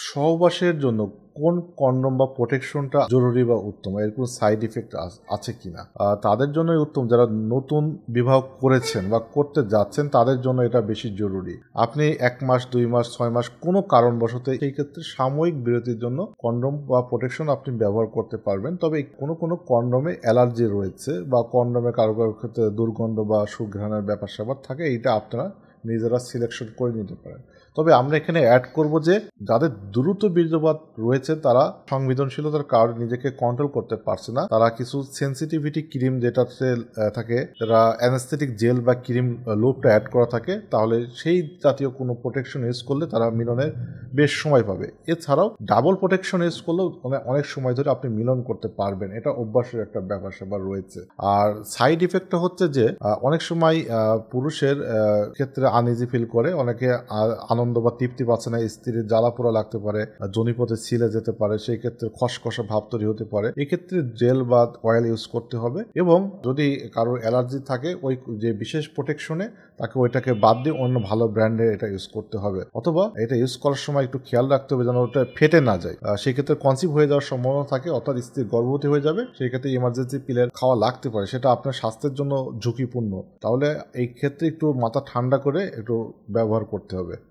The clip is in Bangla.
সহবাসের জন্য কোন কন্ডম বা প্রোটেকশনটা জরুরি বা উত্তম, এর কোনো সাইড ইফেক্ট আছে কিনা? তাদের জন্যই উত্তম যারা নতুন বিবাহ করেছেন বা করতে যাচ্ছেন, তাদের জন্য এটা বেশি জরুরি। আপনি 1 মাস 2 মাস 6 মাস কোনো কারণবশত সেই ক্ষেত্রে সাময়িক বিরতির জন্য কন্ডম বা প্রোটেকশন আপনি ব্যবহার করতে পারবেন। তবে কোনো কন্ডমে অ্যালার্জি রয়েছে বা কন্ডমে কারো ক্ষেত্রে দুর্গন্ধ বা সুঘ্রাণের ব্যাপার স্যাপার থাকে, এইটা আপনারা নিজেরা সিলেকশন করে নিতে পারেন। তবে আমরা এখানে অ্যাড করব যে যাদের দ্রুত বীর্যপাত রয়েছে, তারা সংবেদনশীলতার কারণে নিজেকে কন্ট্রোল করতে পারছে না, তারা কিছু সেন্সিটিভিটি ক্রিম যেটাতে থাকে, তারা অ্যানেস্থেটিক জেল বা ক্রিম লোপটা অ্যাড করা থাকে, তাহলে সেই জাতীয় কোনো প্রোটেকশন ইউজ করলে তারা মিলনের বেশ সময় পাবে। এছাড়াও ডাবল প্রোটেকশন ইউজ করলেও অনেক সময় ধরে আপনি মিলন করতে পারবেন। এটা অভ্যাসের একটা ব্যাপার স্যাপার রয়েছে। আর সাইড ইফেক্টটা হচ্ছে যে অনেক সময় পুরুষের ক্ষেত্রে আনইজি ফিল করে, অনেকে আনন্দ বা তৃপ্তি পাচ্ছে না, স্ত্রীর জ্বালা পোড়া লাগতে পারে, জনিপথে ছিলে যেতে পারে, সেই ক্ষেত্রে খসখসা ভাব তৈরি হতে পারে। এক্ষেত্রে জেল বা অয়েল ইউজ করতে হবে, এবং যদি কারোর অ্যালার্জি থাকে ওই যে বিশেষ প্রোটেকশনে, তাকে ওইটাকে বাদ দিয়ে অন্য ভালো ব্র্যান্ডের এটা ইউজ করতে হবে, অথবা এটা ইউজ করার সময় একটু খেয়াল রাখতে হবে যেন ওটা ফেটে না যায়। সেই ক্ষেত্রে কনসিভ হয়ে যাওয়ার সম্ভাবনা থাকে, অর্থাৎ স্ত্রী গর্ভবতী হয়ে যাবে, সেই ক্ষেত্রে ইমার্জেন্সি পিলের খাওয়া লাগতে পারে, সেটা আপনার স্বাস্থ্যের জন্য ঝুঁকিপূর্ণ। তাহলে এই ক্ষেত্রে একটু মাথা ঠান্ডা করে একটু ব্যবহার করতে হবে।